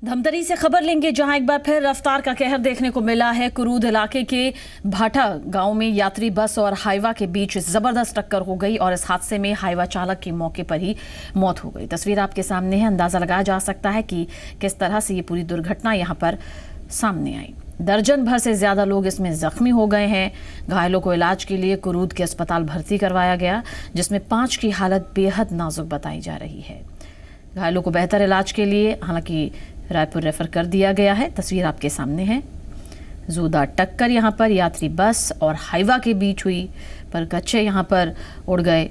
धमतरी से खबर लेंगे, जहां एक बार फिर रफ्तार का कहर देखने को मिला है। कुरूद इलाके के भाटा गांव में यात्री बस और हाईवा के बीच जबरदस्त टक्कर हो गई और इस हादसे में हाईवा चालक की मौके पर ही मौत हो गई। तस्वीर आपके सामने है, अंदाजा लगाया जा सकता है कि किस तरह से ये पूरी दुर्घटना यहां पर सामने आई। दर्जन भर से ज्यादा लोग इसमें जख्मी हो गए हैं। घायलों को इलाज के लिए कुरूद के अस्पताल भर्ती करवाया गया, जिसमें 5 की हालत बेहद नाजुक बताई जा रही है। घायलों को बेहतर इलाज के लिए हालांकि रायपुर रेफर कर दिया गया है। तस्वीर आपके सामने है। जोरदार टक्कर यहां पर यात्री बस और हाईवा के बीच हुई, पर कच्चे यहां पर उड़ गए।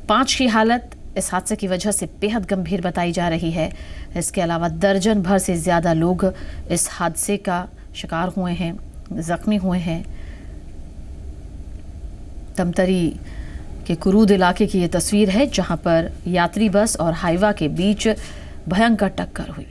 5 की हालत इस हादसे की वजह से बेहद गंभीर बताई जा रही है। इसके अलावा दर्जन भर से ज्यादा लोग इस हादसे का शिकार हुए हैं, जख्मी हुए हैं। धमतरी के कुरूद इलाके की ये तस्वीर है, जहां पर यात्री बस और हाईवा के बीच भयंकर टक्कर हुई।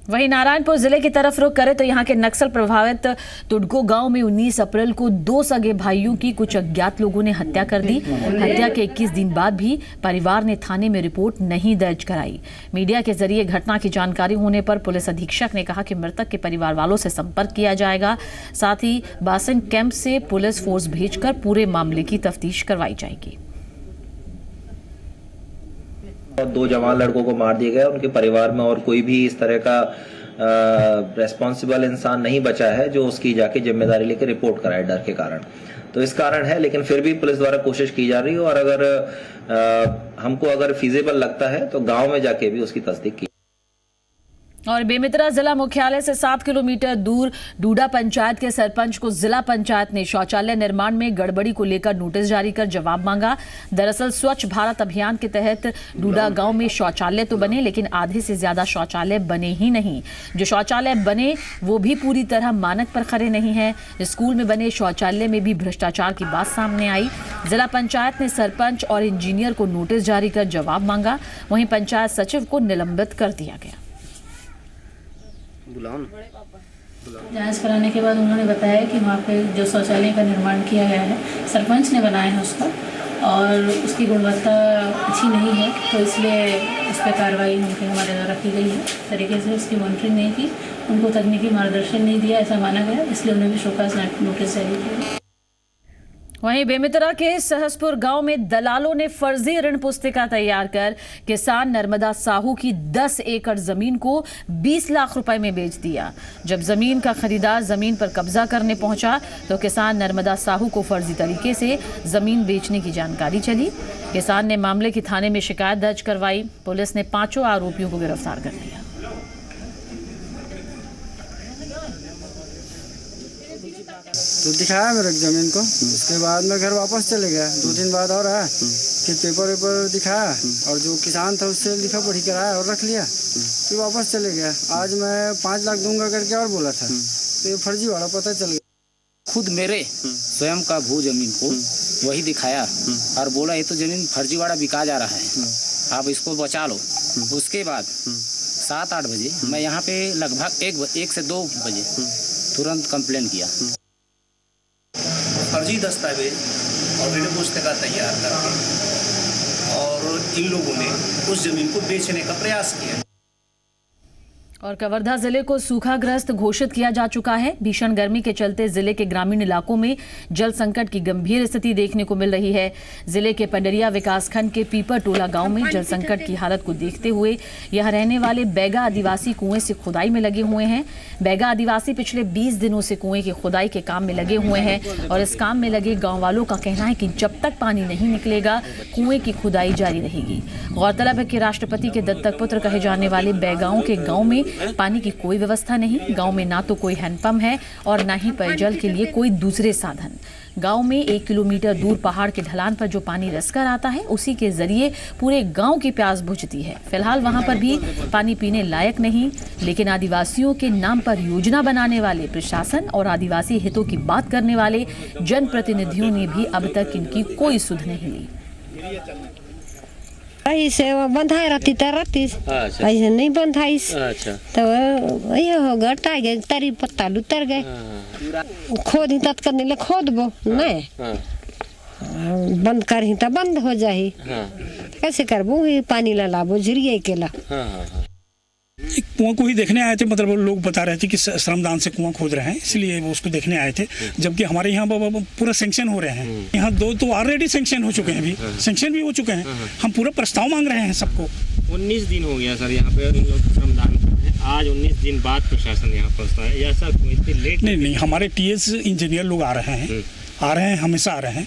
वहीं नारायणपुर जिले की तरफ रुख करें तो यहां के नक्सल प्रभावित तुडको गांव में 19 अप्रैल को 2 सगे भाइयों की कुछ अज्ञात लोगों ने हत्या कर दी। हत्या के 21 दिन बाद भी परिवार ने थाने में रिपोर्ट नहीं दर्ज कराई। मीडिया के जरिए घटना की जानकारी होने पर पुलिस अधीक्षक ने कहा कि मृतक के परिवार वालों से संपर्क किया जाएगा। साथ ही बासन कैंप से पुलिस फोर्स भेजकर पूरे मामले की तफ्तीश करवाई जाएगी। 2 जवान लड़कों को मार दिया गया। उनके परिवार में और कोई भी इस तरह का रेस्पॉन्सिबल इंसान नहीं बचा है जो उसकी जाके जिम्मेदारी लेकर रिपोर्ट कराए डर के कारण। तो इस कारण है, लेकिन फिर भी पुलिस द्वारा कोशिश की जा रही है और अगर हमको अगर फिजिबल लगता है तो गांव में जाके भी उसकी तस्दीक की। और बेमेतरा जिला मुख्यालय से 7 किलोमीटर दूर डूडा पंचायत के सरपंच को जिला पंचायत ने शौचालय निर्माण में गड़बड़ी को लेकर नोटिस जारी कर जवाब मांगा। दरअसल स्वच्छ भारत अभियान के तहत डूडा गांव में शौचालय तो बने, लेकिन आधे से ज्यादा शौचालय बने ही नहीं। जो शौचालय बने वो भी पूरी तरह मानक पर खरे नहीं है। स्कूल में बने शौचालय में भी भ्रष्टाचार की बात सामने आई। जिला पंचायत ने सरपंच और इंजीनियर को नोटिस जारी कर जवाब मांगा। वहीं पंचायत सचिव को निलंबित कर दिया गया। जांच कराने के बाद उन्होंने बताया कि वहाँ पे जो शौचालय का निर्माण किया गया है सरपंच ने बनाया है उसका, और उसकी गुणवत्ता अच्छी नहीं है, तो इसलिए उस पर कार्रवाई हमारे द्वारा की गई है। तरीके से उसकी मॉनिटरिंग नहीं की, उनको तकनीकी मार्गदर्शन नहीं दिया, ऐसा माना गया, इसलिए उन्हें भी शोकाज नोटिस जारी किया। वहीं बेमेतरा के सहसपुर गांव में दलालों ने फर्जी ऋण पुस्तिका तैयार कर किसान नर्मदा साहू की 10 एकड़ जमीन को 20 लाख रुपए में बेच दिया। जब जमीन का खरीदार जमीन पर कब्जा करने पहुंचा तो किसान नर्मदा साहू को फर्जी तरीके से जमीन बेचने की जानकारी चली। किसान ने मामले की थाने में शिकायत दर्ज करवाई। पुलिस ने 5 आरोपियों को गिरफ्तार कर लिया। तो दिखाया मेरे जमीन को, उसके बाद मैं घर वापस चले गया। 2 दिन बाद और आया, फिर पेपर दिखाया और जो किसान था उससे लिखा पढ़ी कराया और रख लिया, फिर वापस चले गया। आज मैं 5 लाख दूंगा करके और बोला था, तो ये फर्जी वाला पता चल गया। खुद मेरे स्वयं का भू जमीन को वही दिखाया और बोला ये तो जमीन फर्जीवाड़ा बिका जा रहा है, आप इसको बचा लो। उसके बाद 7-8 बजे मैं यहाँ पे लगभग 1 से 2 बजे तुरंत कंप्लेन किया। फर्जी दस्तावेज और ऋण पुस्तिका तैयार करके और इन लोगों ने उस जमीन को बेचने का प्रयास किया। और कवर्धा जिले को सूखाग्रस्त घोषित किया जा चुका है। भीषण गर्मी के चलते जिले के ग्रामीण इलाकों में जल संकट की गंभीर स्थिति देखने को मिल रही है। जिले के पंडरिया विकासखंड के पीपर टोला गांव में जल संकट की हालत को देखते हुए यहां रहने वाले बैगा आदिवासी कुएं से खुदाई में लगे हुए हैं। बैगा आदिवासी पिछले 20 दिनों से कुएं की खुदाई के काम में लगे हुए हैं और इस काम में लगे गाँव वालों का कहना है कि जब तक पानी नहीं निकलेगा कुएं की खुदाई जारी रहेगी। गौरतलब है कि राष्ट्रपति के दत्तक पुत्र कहे जाने वाले बैगाओं के गाँव में पानी की कोई व्यवस्था नहीं। गांव में ना तो कोई हैंडपंप है और ना ही पेयजल के लिए कोई दूसरे साधन। गांव में 1 किलोमीटर दूर पहाड़ के ढलान पर जो पानी रसकर आता है उसी के जरिए पूरे गांव की प्यास बुझती है। फिलहाल वहां पर भी पानी पीने लायक नहीं, लेकिन आदिवासियों के नाम पर योजना बनाने वाले प्रशासन और आदिवासी हितों की बात करने वाले जनप्रतिनिधियों ने भी अब तक इनकी कोई सुध नहीं ली। ऐसे बंधाई रहती तो रहती, ऐसे नहीं बंधाइस तो ये हो गया गए तरी पत्ता उतर गए। खोद ही तत्कर नहीं खोद बो नहीं बंद करही तो बंद हो जाही। कैसे करबू, पानी ला लाबो झिरिए केला। एक कुआं को ही देखने आए थे, मतलब लोग बता रहे थे कि श्रमदान से कुआं खोद रहे हैं, इसलिए वो उसको देखने आए थे। जबकि हमारे यहाँ पूरा सेंक्शन हो रहे हैं, यहाँ 2 तो ऑलरेडी सेंक्शन हो चुके हैं, अभी सेंक्शन भी हो चुके हैं। हम पूरा प्रस्ताव मांग रहे हैं सबको। 19 दिन हो गया सर यहाँ पे इन लोग श्रमदान कर रहे हैं, आज 19 दिन बाद प्रशासन यहाँ पहुँचता है, ऐसा इतनी लेट? नहीं, हमारे TS इंजीनियर लोग आ रहे हैं, हमेशा आ रहे हैं।